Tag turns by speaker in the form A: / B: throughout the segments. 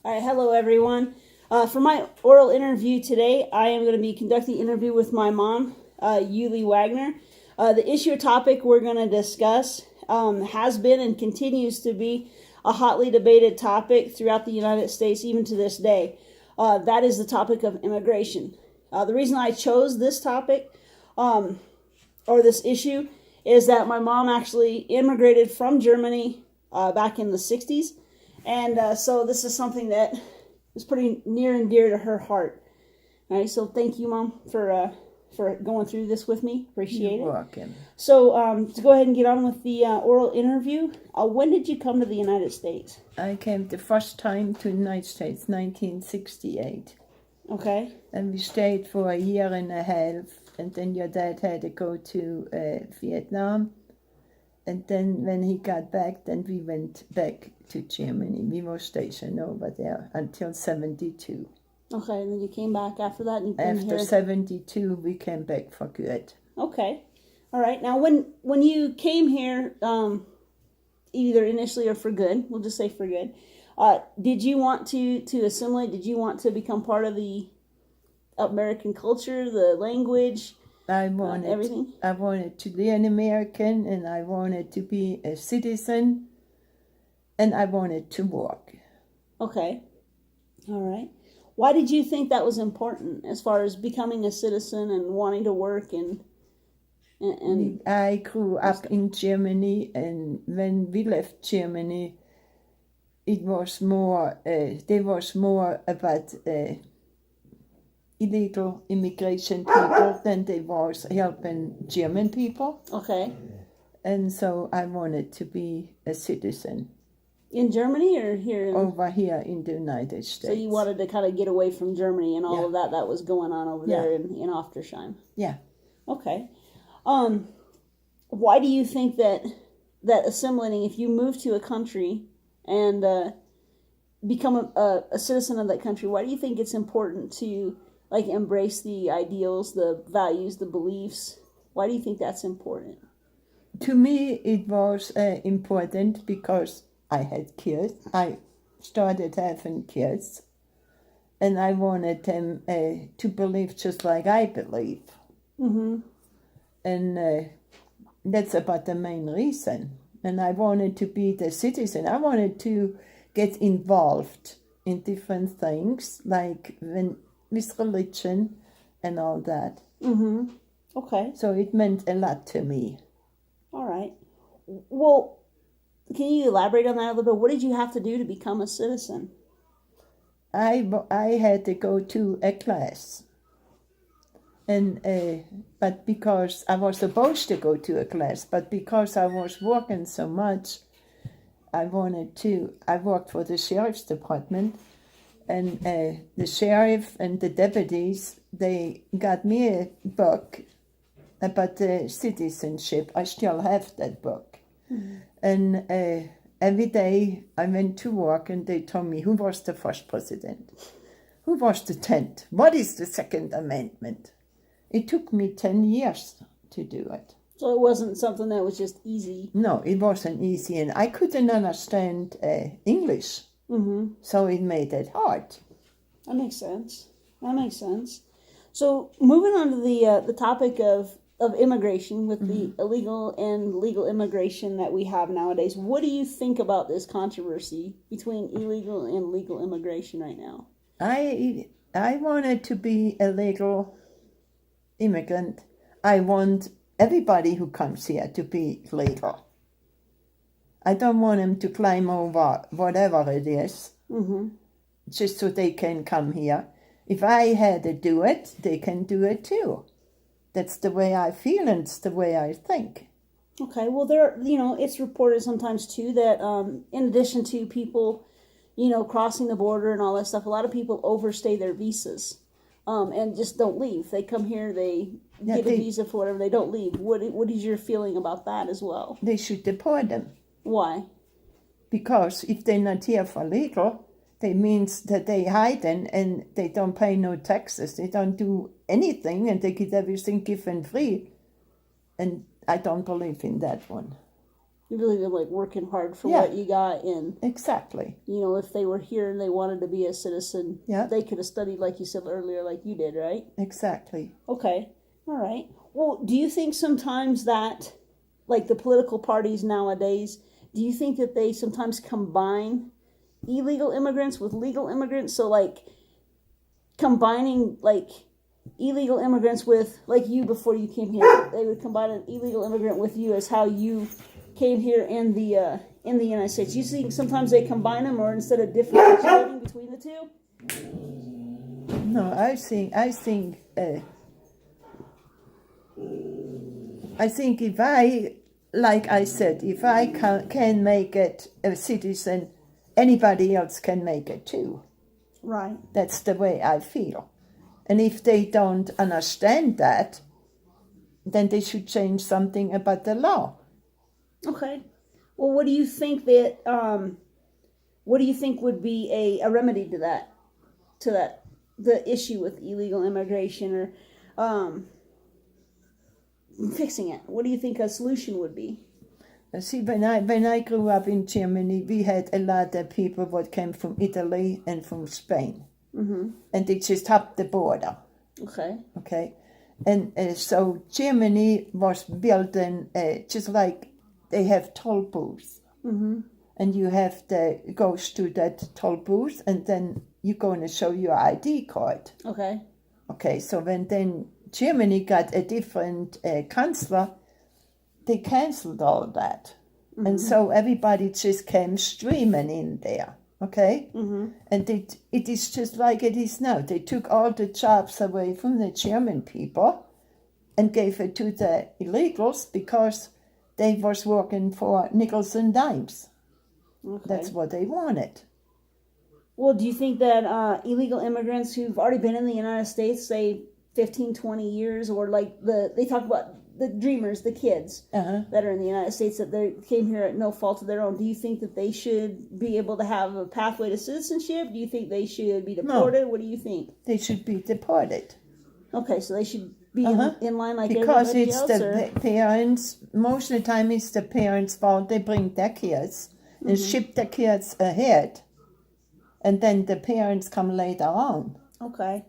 A: All right, hello everyone. For my oral interview today, I am going to be conducting an interview with my mom, Yuli Wagner. The issue or topic we're going to discuss has been and continues to be a hotly debated topic throughout the United States, even to this day. That is the topic of immigration. The reason I chose this topic or this issue is that my mom actually immigrated from Germany back in the 60s. And so this is something that is pretty near and dear to her heart. All right, so thank you, Mom, for going through this with me. Appreciate it.
B: You're welcome.
A: So to go ahead and get on with the oral interview, when did you come to the United States?
B: I came the first time to the United States, 1968.
A: Okay.
B: And we stayed for a year and a half, and then your dad had to go to Vietnam. And then when he got back, then we went back to Germany. We were stationed over there until 72.
A: Okay, and then you came back after that? And you've been
B: After
A: here.
B: 72, we came back for good.
A: Okay. All right. Now, when you came here, either initially or for good, we'll just say for good, did you want to assimilate? Did you want to become part of the American culture, the language, everything?
B: I wanted to be an American, and I wanted to be a citizen, and I wanted to work.
A: Okay. All right. Why did you think that was important as far as becoming a citizen and wanting to work and
B: I grew up in Germany, and when we left Germany, it was more, there was more about illegal immigration people than there was helping German people.
A: Okay.
B: And so I wanted to be a citizen.
A: In Germany or here?
B: Over here in the United States.
A: So you wanted to kind of get away from Germany and all of that was going on over there in Oftersheim.
B: Yeah.
A: Okay. Why do you think that assimilating, if you move to a country and become a citizen of that country, why do you think it's important to like embrace the ideals, the values, the beliefs? Why do you think that's important?
B: To me, it was important because I had kids. I started having kids, and I wanted them to believe just like I believe.
A: Mm-hmm.
B: And that's about the main reason. And I wanted to be the citizen. I wanted to get involved in different things, like with religion and all that.
A: Mm-hmm. Okay.
B: So it meant a lot to me.
A: All right. Well, can you elaborate on that a little bit? What did you have to do to become a citizen?
B: I had to go to a class. And but because I was supposed to go to a class, but because I was working so much, I worked for the sheriff's department, and the sheriff and the deputies, they got me a book about the citizenship. I still have that book. Mm-hmm. And every day I went to work, and they told me, who was the first president? Who was the 10th? What is the Second Amendment? It took me 10 years to do it.
A: So it wasn't something that was just easy?
B: No, it wasn't easy, and I couldn't understand English.
A: Mm-hmm.
B: So it made it hard.
A: That makes sense. So moving on to the topic of immigration with the illegal and legal immigration that we have nowadays, what do you think about this controversy between illegal and legal immigration right now?
B: I wanted to be a legal immigrant. I want everybody who comes here to be legal. I don't want them to climb over whatever it is, just so they can come here. If I had to do it, they can do it too. That's the way I feel, and it's the way I think.
A: Okay, well, it's reported sometimes too that in addition to people, crossing the border and all that stuff, a lot of people overstay their visas and just don't leave. They come here, they get a visa for whatever, they don't leave. What is your feeling about that as well?
B: They should deport them.
A: Why?
B: Because if they're not here for legal, that means that they hiding and they don't pay no taxes. They don't do anything, and they get everything given free. And I don't believe in that one.
A: You really been like working hard for
B: Yeah.
A: what you got, and
B: Exactly.
A: you know, if they were here and they wanted to be a citizen,
B: Yeah.
A: they could have studied like you said earlier, like you did, right?
B: Exactly.
A: Okay, all right. Well, do you think sometimes that, like the political parties nowadays, do you think that they sometimes combine illegal immigrants with legal immigrants? So like combining like illegal immigrants with like you before you came here, they would combine an illegal immigrant with you as how you came here in the United States. You think sometimes they combine them, or instead of differentiating between the two?
B: No, I think if I, like I said, if I can make it a citizen, anybody else can make it too.
A: Right.
B: That's the way I feel. And if they don't understand that, then they should change something about the law.
A: Okay. Well, what do you think that what do you think would be a remedy to that the issue with illegal immigration, or fixing it? What do you think a solution would be?
B: See, when I grew up in Germany, we had a lot of people that came from Italy and from Spain, and they just hopped the border.
A: Okay.
B: Okay, and so Germany was building just like they have toll booths, and you have to go to that toll booth, and then you're going to show your ID card.
A: Okay.
B: Okay, so when then Germany got a different chancellor, they cancelled all that. And so everybody just came streaming in there, okay? And it is just like it is now. They took all the jobs away from the German people and gave it to the illegals because they was working for nickels and dimes.
A: Okay.
B: That's what they wanted.
A: Well, do you think that illegal immigrants who've already been in the United States, say 15, 20 years, or like they talk about the dreamers, the kids that are in the United States, that they came here at no fault of their own, do you think that they should be able to have a pathway to citizenship? Do you think they should be deported? No. What do you think?
B: They should be deported.
A: Okay, so they should be in line like
B: because
A: everybody
B: it's
A: else?
B: The parents, most of the time it's the parents' fault. They bring their kids and ship their kids ahead, and then the parents come later on.
A: Okay.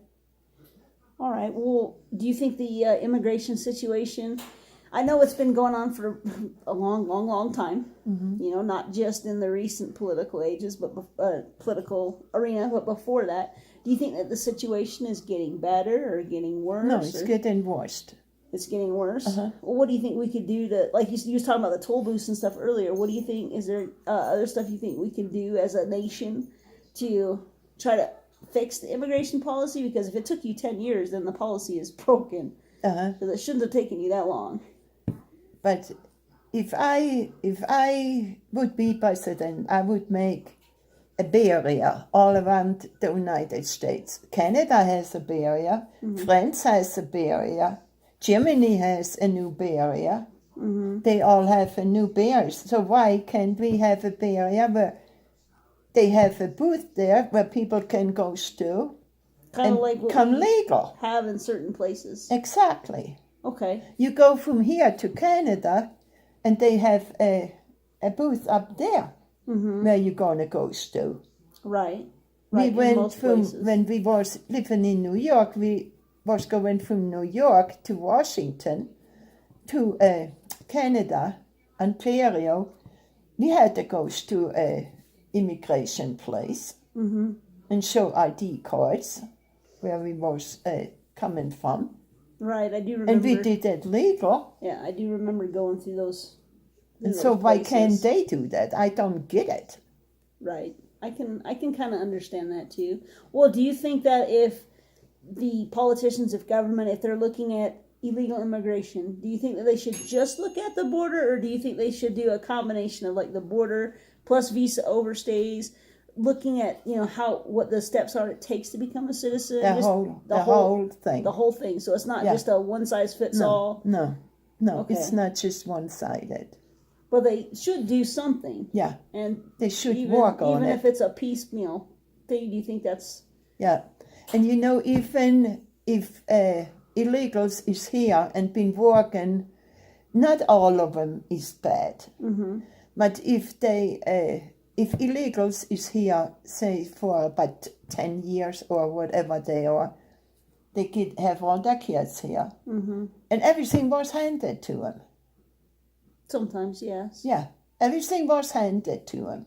A: All right. Well, do you think the immigration situation, I know it's been going on for a long time, you know, not just in the recent political ages, but political arena, but before that, do you think that the situation is getting better or getting worse?
B: No, it's getting worse.
A: It's getting worse? Well, what do you think we could do to, like you was talking about the toll booths and stuff earlier, what do you think, is there other stuff you think we can do as a nation to try to fix the immigration policy? Because if it took you 10 years, then the policy is broken. Because it shouldn't have taken you that long.
B: But if I would be president, I would make a barrier all around the United States. Canada has a barrier. France has a barrier. Germany has a new barrier. They all have a new barrier. So why can't we have a barrier where they have a booth there where people can go to
A: Kind of like what
B: come
A: we
B: legal?
A: have in certain places.
B: Exactly.
A: Okay.
B: You go from here to Canada, and they have a booth up there where you're going to go to.
A: Right.
B: We went from, when we was living in New York, we was going from New York to Washington to Canada, Ontario. We had to go to a immigration place and show ID cards where we was coming from.
A: Right, I do remember.
B: And we did that legal.
A: Yeah, I do remember going through those.
B: And so why can't they do that? I don't get it.
A: Right. I can kind of understand that too. Well, do you think that if the politicians of government, if they're looking at illegal immigration, do you think that they should just look at the border, or do you think they should do a combination of like the border plus visa overstays, looking at, you know, what the steps are it takes to become a citizen?
B: The whole thing.
A: The whole thing. So it's not just a one size fits all.
B: No,
A: Okay.
B: It's not just one-sided.
A: But they should do something.
B: Yeah.
A: And
B: they should work on it.
A: Even if it's a piecemeal thing, do you think that's...
B: Yeah. And you know, even if illegals is here and been working not all of them is bad.
A: Mm-hmm.
B: But if illegals is here, say for about 10 years or whatever they are, they could have all their kids here.
A: Mm-hmm.
B: And everything was handed to them.
A: Sometimes, yes.
B: Yeah, everything was handed to them.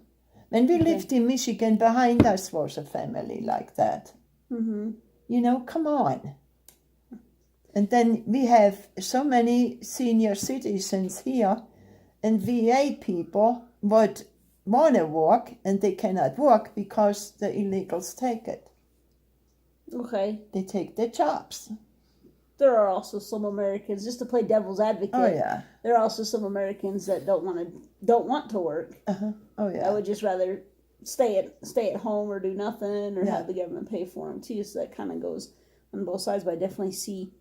B: When we lived in Michigan, behind us was a family like that.
A: Mm-hmm.
B: You know, come on. And then we have so many senior citizens here, and VA people would want to work, and they cannot work because the illegals take it.
A: Okay.
B: They take their jobs.
A: There are also some Americans, just to play devil's advocate.
B: Oh yeah.
A: There are also some Americans that don't want to work.
B: Uh-huh. Oh yeah.
A: I would just rather stay at home or do nothing or
B: Yeah.
A: have the government pay for them too. So that kind of goes on both sides. But I definitely see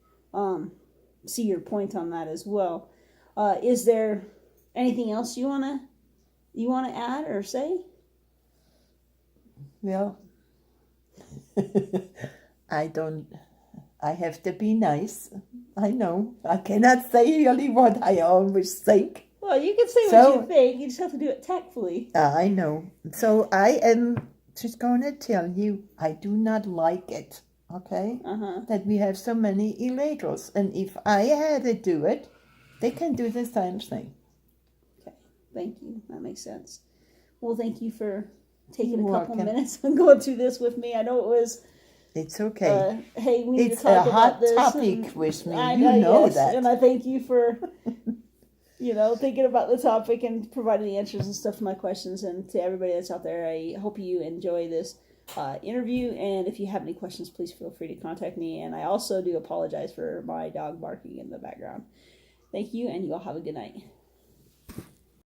A: your point on that as well. Is there anything else you wanna add or say?
B: Well, I have to be nice. I know. I cannot say really what I always think.
A: Well, you can say
B: So-
A: what you think. You just have to do it tactfully.
B: I know. So I am just going to tell you, I do not like it, okay?
A: Uh-huh.
B: That we have so many illegals. And if I had to do it, they can do the same thing.
A: Okay. Thank you. That makes sense. Well, thank you for taking
B: You're
A: a couple
B: welcome.
A: minutes and going through this with me. I know it was,
B: It's okay.
A: hey, we need
B: It's
A: to talk
B: a
A: about
B: hot
A: this.
B: topic
A: and
B: with me.
A: I
B: You know
A: yes,
B: that.
A: And I thank you for, thinking about the topic and providing the answers and stuff to my questions. And to everybody that's out there, I hope you enjoy this interview. And if you have any questions, please feel free to contact me. And I also do apologize for my dog barking in the background. Thank you, and you all have a good night.